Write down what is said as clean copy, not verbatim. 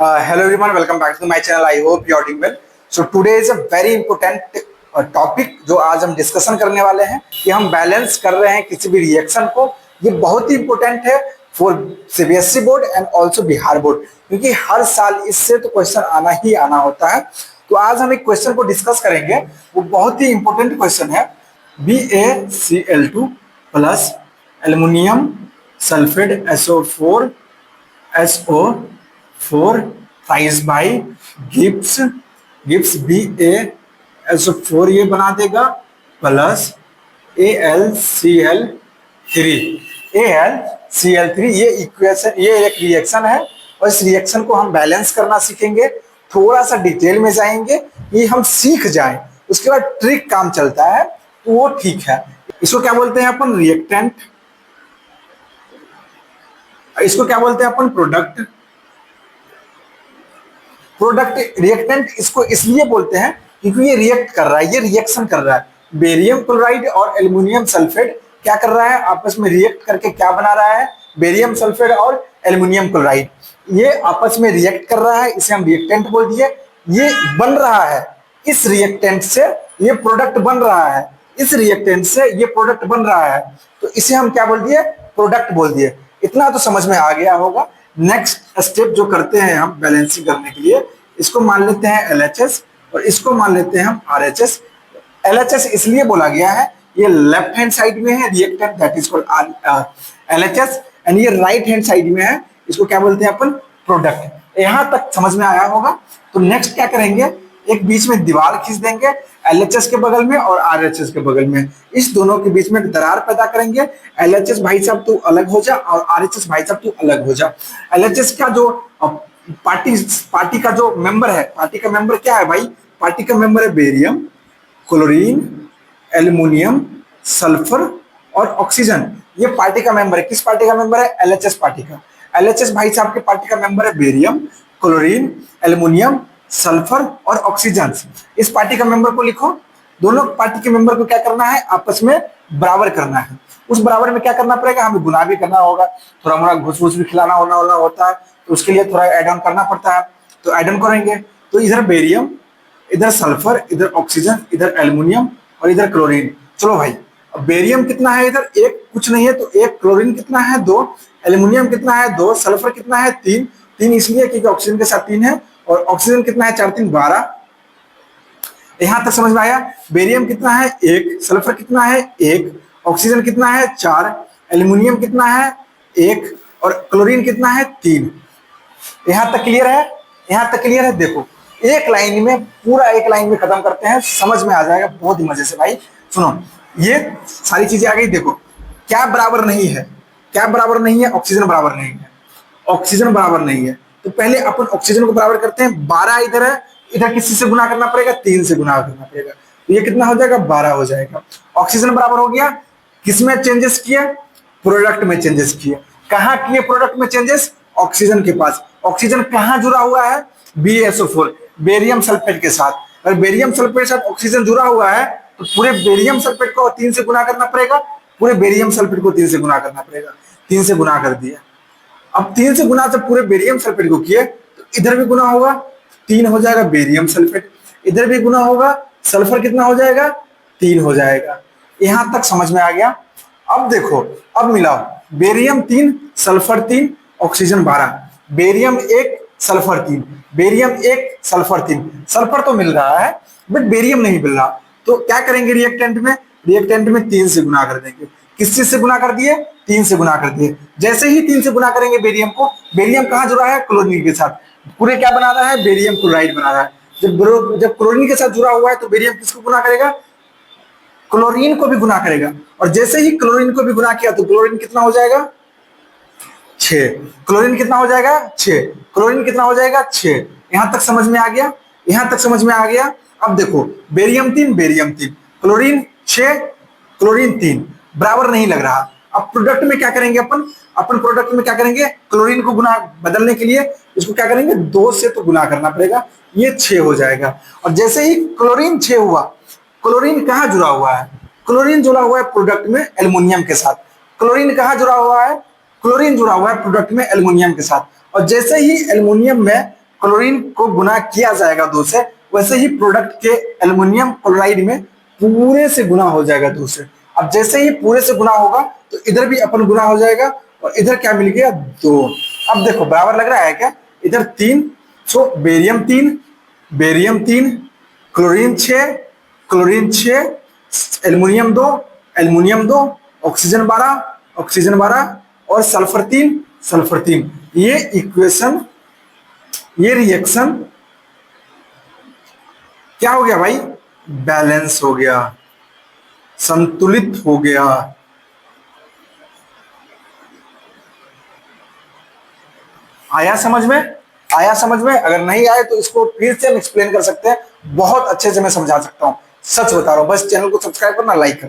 Hello everyone, welcome back to my channel. I hope you are doing well. So today is a very important topic जो आज हम discussion करने वाले हैं कि हम बैलेंस कर रहे हैं किसी भी रिएक्शन को। ये बहुत ही इंपॉर्टेंट है for CBSE board and also Bihar board, क्योंकि हर साल इससे तो क्वेश्चन आना ही आना होता है। तो आज हम एक क्वेश्चन को डिस्कस करेंगे, वो बहुत ही इंपॉर्टेंट क्वेश्चन है। BaCl2 plus aluminium sulphate SO4 rise by Gibbs BaSO4 ये बना देगा प्लस AlCl3 ये इक्वेशन, ये एक रिएक्शन है और इस रिएक्शन को हम बैलेंस करना सीखेंगे। थोड़ा सा डिटेल में जाएंगे, ये हम सीख जाएं, उसके बाद ट्रिक काम चलता है तो वो ठीक है। इसको क्या बोलते हैं अपन? रिएक्टेंट। इसको क्या बोलते हैं अपन? प्रोडक्ट। रिएक्टेंट इसको इसलिए बोलते हैं क्योंकि ये रिएक्ट कर रहा है, ये रिएक्शन कर रहा है। बेरियम क्लोराइड और एल्युमिनियम सल्फेट क्या कर रहा है? आपस में रिएक्ट करके क्या बना रहा है? बेरियम सल्फेट और एल्युमिनियम क्लोराइड ये आपस में रिएक्ट कर रहा है, इसे हम रिएक्टेंट बोल दिए। ये बन रहा है, इस रिएक्टेंट से ये प्रोडक्ट बन रहा है, इस रिएक्टेंट से ये प्रोडक्ट बन रहा है, तो इसे हम क्या बोल दिए? प्रोडक्ट बोल दिए। इतना तो समझ में आ गया होगा। नेक्स्ट स्टेप जो करते हैं हम बैलेंसिंग करने के लिए, इसको मान लेते हैं LHS और इसको मान लेते हैं हम RHS। LHS इसलिए बोला गया है, ये लेफ्ट हैंड साइड में है reactant, that is called LHS, and ये राइट हैंड साइड में है, इसको क्या बोलते हैं अपन? प्रोडक्ट। यहां तक समझ में आया होगा। तो नेक्स्ट क्या करेंगे? एक बीच में दीवार खींच देंगे LHS के बगल में और RHS के बगल में, इस दोनों के बीच में दरार पैदा करेंगे। LHS भाई साहब तू अलग हो जा और RHS भाई साहब तू अलग हो जा। LHS का जो पार्टी का जो मेंबर है, पार्टी का मेंबर क्या है भाई? पार्टी का मेंबर है बेरियम, क्लोरीन, एल्युमिनियम, सल्फर और ऑक्सीजन। ये पार्टी का मेंबर है। किस पार्टी का मेंबर है? LHS पार्टी का। LHS भाई साहब के पार्टी का मेंबर है बेरियम, क्लोरीन, एल्युमिनियम, सल्फर और ऑक्सीजन। इस पार्टी का मेंबर को लिखो। दोनों पार्टी के मेंबर को क्या करना है? आपस में बराबर करना है। उस बराबर में क्या करना पड़ेगा? हमें गुना भी करना होगा, थोड़ा मोड़ा घुस घुस भी खिलाना होना होता है, तो उसके लिए थोड़ा एड ऑन करना पड़ता है। तो एड ऑन करेंगे तो इधर बेरियम, इधर सल्फर, इधर ऑक्सीजन, इधर एल्युमिनियम और इधर क्लोरीन। चलो भाई, अब बेरियम कितना है? इधर एक कुछ नहीं है तो एक, क्लोरीन कितना है? 2, एल्युमिनियम कितना है? 2, सल्फर कितना है? 3 इसलिए क्योंकि ऑक्सीजन के साथ 3 है, और ऑक्सीजन कितना है? 4 3 12। यहां तक समझ में आया? बेरियम कितना है? 1, सल्फर कितना है? 1, ऑक्सीजन कितना है? 4, एल्युमिनियम कितना है? 1 और क्लोरीन कितना है? 3। यहां तक क्लियर है? यहां तक क्लियर है? देखो, एक लाइन में, पूरा एक लाइन में खत्म करते हैं, समझ में आ जाएगा बहुत ही मजे से। भाई सुनो, ये सारी चीजें आ गई। देखो क्या बराबर नहीं है? क्या बराबर नहीं है? ऑक्सीजन बराबर नहीं है। ऑक्सीजन बराबर नहीं है तो पहले अपन ऑक्सीजन को बराबर करते हैं। 12 इधर है, इधर किसी से गुना करना पड़ेगा? 3 से गुना करना पड़ेगा, तो ये कितना हो जाएगा? 12 हो जाएगा। ऑक्सीजन बराबर हो गया। किसमें चेंजेस किए? प्रोडक्ट में चेंजेस किए। कहाँ किए प्रोडक्ट में चेंजेस? ऑक्सीजन के पास। ऑक्सीजन कहाँ जुड़ा हुआ है? BaSO4, बेरियम सल्फेट के साथ। अगर बेरियम सल्फेट के साथ ऑक्सीजन जुड़ा हुआ है तो पूरे बेरियम सल्फेट को 3 से गुना करना पड़ेगा, पूरे बेरियम सल्फेट को 3 से गुना करना पड़ेगा। 3 से गुना कर दिया। अब 3 से गुना से पूरे बेरियम सल्फेट को किए तो इधर भी गुना होगा, 3 हो जाएगा बेरियम सल्फेट। इधर भी गुना होगा, सल्फर कितना हो जाएगा? 3 हो जाएगा। यहां तक समझ में आ गया? अब देखो, अब मिलाओ, barium 3, sulphur 3, oxygen 12, barium 1, sulphur 3, barium 1, sulphur 3। Sulphur तो मिल रहा है बट बेरियम नहीं मिल रहा, तो क्या करेंगे? रिएक्टेंट में, रिएक्टेंट में 3 से गुना कर देंगे। किस चीज से गुना कर दिए? 3 से गुना कर दिए। जैसे ही 3 से गुना करेंगे बेरियम को, बेरियम कहाँ जुड़ा है? क्लोरीन के साथ। पूरे क्या बना रहा है? बेरियम क्लोराइड बना रहा है। जब क्लोरीन के साथ जुड़ा हुआ है तो बेरियम किसको गुना करेगा? क्लोरीन को भी गुना करेगा। और जैसे ही क्लोरीन को भी गुना किया तो क्लोरीन कितना हो जाएगा? 6। क्लोरीन कितना हो जाएगा? 6। क्लोरीन कितना हो जाएगा? 6। यहां तक समझ में आ गया? यहां तक समझ में आ गया? अब देखो, बेरियम 3, बेरियम 3, क्लोरीन 6, क्लोरीन 3, बराबर नहीं लग रहा। अब प्रोडक्ट में क्या करेंगे अपन? अपन प्रोडक्ट में क्या करेंगे? क्लोरीन को गुना बदलने के लिए इसको क्या करेंगे? 2 से तो गुना करना पड़ेगा, ये 6 हो जाएगा। और जैसे ही क्लोरीन 6 हुआ, क्लोरीन कहाँ जुड़ा हुआ है? क्लोरीन जुड़ा हुआ है प्रोडक्ट में एल्युमिनियम के साथ। क्लोरीन कहाँ जुड़ा हुआ है? क्लोरीन जुड़ा हुआ है प्रोडक्ट में एल्युमिनियम के साथ। और जैसे ही एल्युमिनियम में क्लोरीन को गुना किया जाएगा 2 से, वैसे ही प्रोडक्ट के एल्युमिनियम क्लोराइड में पूरे से गुना हो जाएगा 2 से। अब जैसे ही पूरे से गुना होगा तो इधर भी अपन गुना हो जाएगा और इधर क्या मिल गया 2। अब देखो बराबर लग रहा है क्या, इधर 3, so barium 3, barium 3, chlorine 6, chlorine 6, aluminium 2, aluminium 2, oxygen 12, oxygen 12 और सल्फर 3, सल्फर 3। ये इक्वेशन, ये रिएक्शन क्या हो गया भाई, बैलेंस हो गया, संतुलित हो गया। आया समझ में, आया समझ में? अगर नहीं आए तो इसको फिर से हम एक्सप्लेन कर सकते हैं, बहुत अच्छे से मैं समझा सकता हूं, सच बता रहा हूं। बस चैनल को सब्सक्राइब करना, लाइक करना।